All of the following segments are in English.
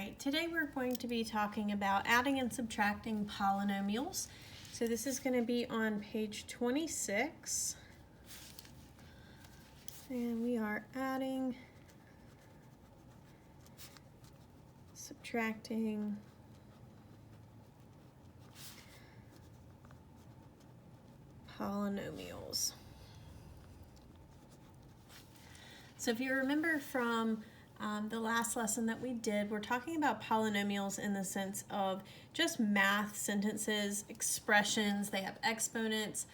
Alright, today we're going to be talking about adding and subtracting polynomials. So this is going to be on page 26. And we are adding, subtracting polynomials. So if you remember from the last lesson that we did, we're talking about polynomials in the sense of just math sentences, expressions. They have exponents,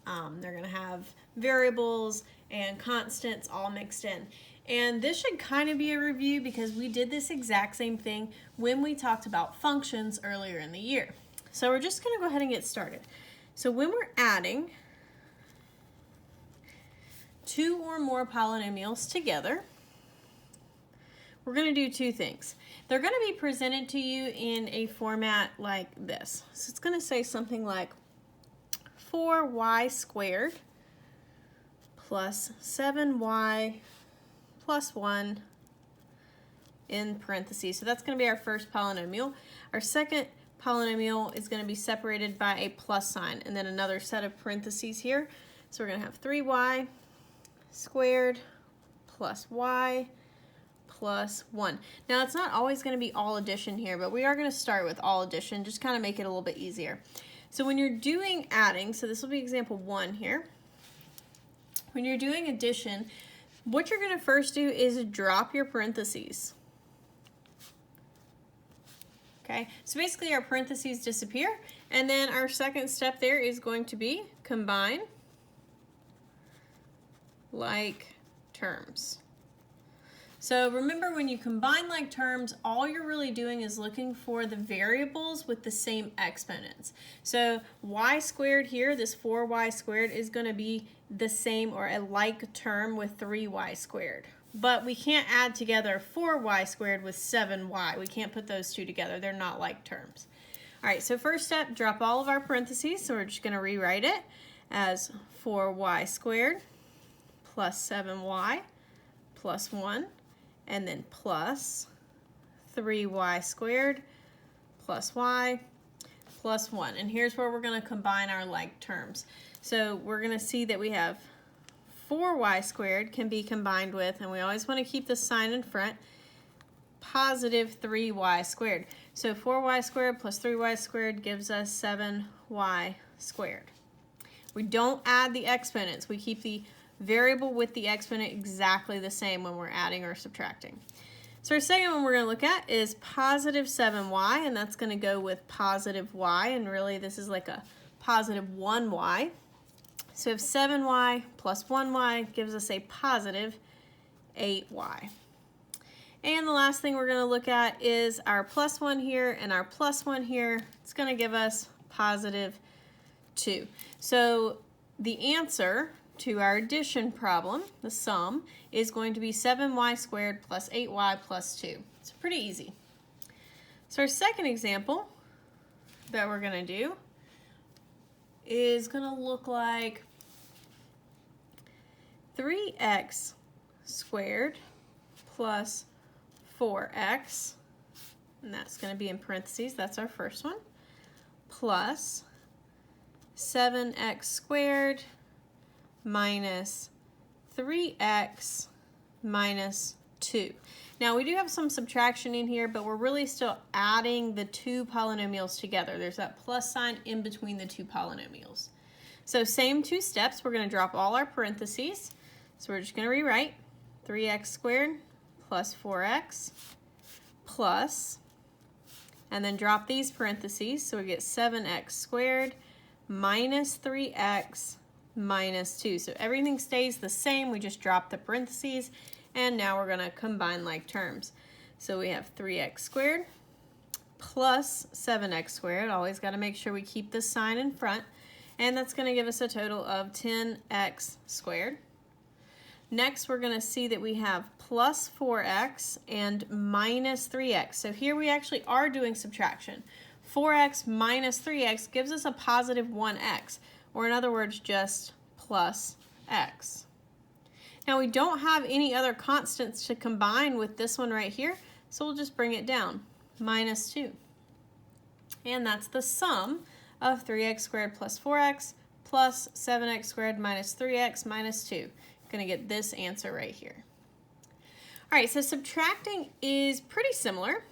they're going to have variables and constants all mixed in. And this should kind of be a review because we did this exact same thing when we talked about functions earlier in the year. So we're just going to go ahead and get started. So when we're adding two or more polynomials together, we're going to do two things. They're going to be presented to you in a format like this. So it's going to say something like 4y squared plus 7y plus 1 in parentheses. So that's going to be our first polynomial. Our second polynomial is going to be separated by a plus sign and then another set of parentheses here. So we're going to have 3y squared plus y plus 1. Now it's not always going to be all addition here, but we are going to start with all addition, just kind of make it a little bit easier. So when you're doing adding, so this will be example 1 here. When you're doing addition, what you're going to first do is drop your parentheses. Okay, so basically our parentheses disappear, and then our second step there is going to be combine like terms. So remember, when you combine like terms, all you're really doing is looking for the variables with the same exponents. So y squared here, this 4y squared, is going to be the same or a like term with 3y squared. But we can't add together 4y squared with 7y. We can't put those two together. They're not like terms. All right, so first step, drop all of our parentheses. So we're just going to rewrite it as 4y squared plus 7y plus 1. And then plus 3y squared plus y plus 1. And here's where we're going to combine our like terms. So we're going to see that we have 4y squared can be combined with, and we always want to keep the sign in front, positive 3y squared. So 4y squared plus 3y squared gives us 7y squared. We don't add the exponents. We keep the variable with the exponent exactly the same when we're adding or subtracting. So our second one we're going to look at is positive 7y, and that's going to go with positive y, and really this is like a positive 1y. So if 7y plus 1y gives us a positive 8y. And the last thing we're going to look at is our plus 1 here and our plus 1 here. It's going to give us positive 2. So the answer to our addition problem, the sum, is going to be 7y squared plus 8y plus 2. It's pretty easy. So our second example that we're going to do is going to look like 3x squared plus 4x, and that's going to be in parentheses, that's our first one, plus 7x squared minus 3x minus 2. Now we do have some subtraction in here, but we're really still adding the two polynomials together. There's that plus sign in between the two polynomials. So same two steps, we're going to drop all our parentheses. So we're just going to rewrite 3x squared plus 4x plus, and then drop these parentheses, so we get 7x squared minus 3x minus 2. So everything stays the same, we just drop the parentheses, and now we're going to combine like terms. So we have 3x squared plus 7x squared. Always got to make sure we keep this sign in front, and that's going to give us a total of 10x squared. Next, we're going to see that we have plus 4x and minus 3x. So here we actually are doing subtraction. 4x minus 3x gives us a positive 1x. Or in other words, just plus x. Now we don't have any other constants to combine with this one right here, so we'll just bring it down. minus 2. And that's the sum of 3x squared plus 4x plus 7x squared minus 3x minus 2. Going to get this answer right here. All right, so subtracting is pretty similar.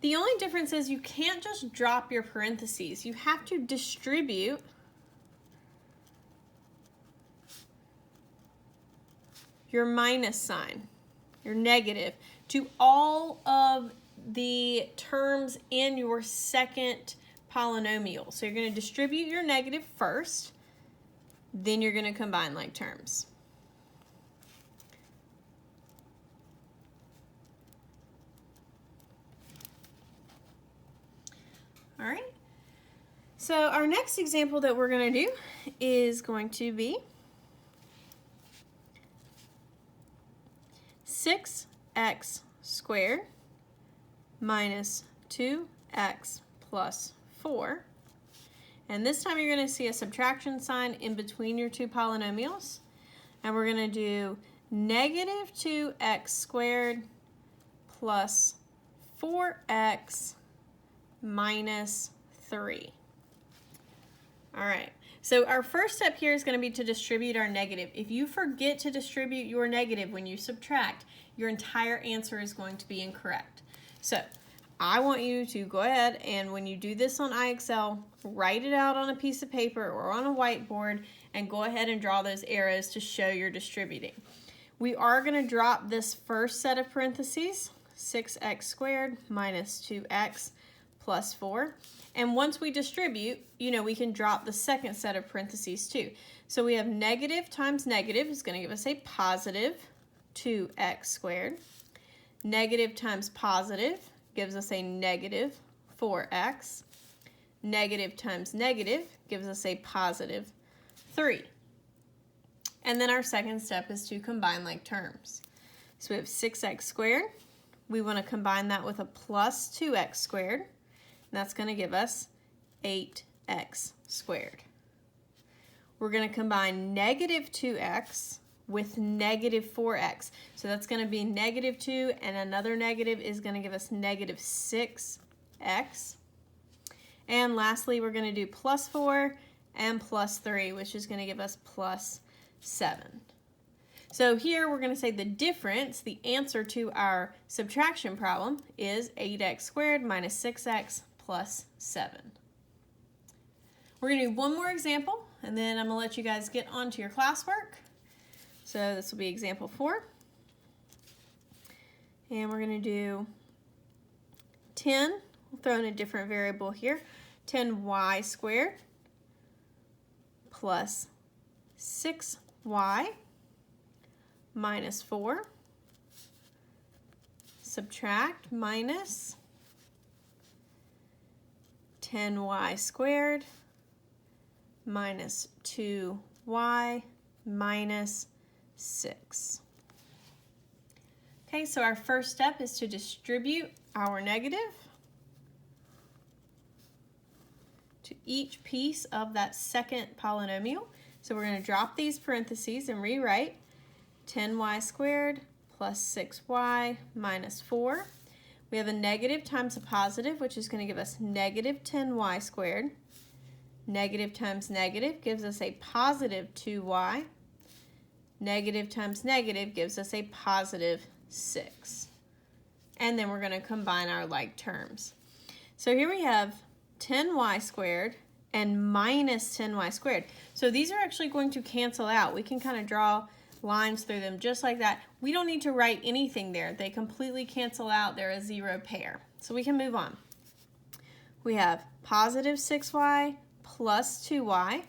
The only difference is you can't just drop your parentheses. You have to distribute your minus sign, your negative, to all of the terms in your second polynomial. So you're going to distribute your negative first, then you're going to combine like terms. All right, so our next example that we're going to do is going to be 6x squared minus 2x plus 4. And this time you're going to see a subtraction sign in between your two polynomials. And we're going to do negative 2x squared plus 4x minus 3. All right, so our first step here is going to be to distribute our negative. If you forget to distribute your negative when you subtract, your entire answer is going to be incorrect. So I want you to go ahead and when you do this on IXL, write it out on a piece of paper or on a whiteboard and go ahead and draw those arrows to show you're distributing. We are going to drop this first set of parentheses, 6x squared minus 2x plus 4. And once we distribute, we can drop the second set of parentheses too. So we have negative times negative is going to give us a positive 2x squared. Negative times positive gives us a negative 4x. Negative times negative gives us a positive 3. And then our second step is to combine like terms. So we have 6x squared. We want to combine that with a plus 2x squared. And that's going to give us 8x squared. We're going to combine negative 2x with negative 4x. So that's going to be negative 2, and another negative is going to give us negative 6x. And lastly, we're going to do plus 4 and plus 3, which is going to give us plus 7. So here we're going to say the difference, the answer to our subtraction problem, is 8x squared minus 6x plus 7. We're going to do one more example, and then I'm going to let you guys get on to your classwork. So this will be example 4. And we're going to do 10. We'll throw in a different variable here. 10y squared plus 6y minus 4. Subtract minus 10y squared minus 2y minus 6. Okay, so our first step is to distribute our negative to each piece of that second polynomial. So we're going to drop these parentheses and rewrite 10y squared plus 6y minus 4. We have a negative times a positive, which is going to give us negative 10y squared. Negative times negative gives us a positive 2y. Negative times negative gives us a positive 6. And then we're going to combine our like terms. So here we have 10y squared and minus 10y squared. So these are actually going to cancel out. We can kind of draw lines through them just like that. We don't need to write anything there. They completely cancel out. They're a zero pair. So we can move on. We have positive 6y plus 2y,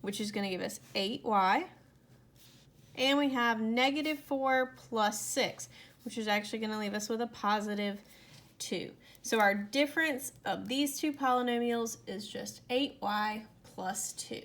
which is going to give us 8y. And we have negative 4 plus 6, which is actually going to leave us with a positive 2. So our difference of these two polynomials is just 8y plus 2.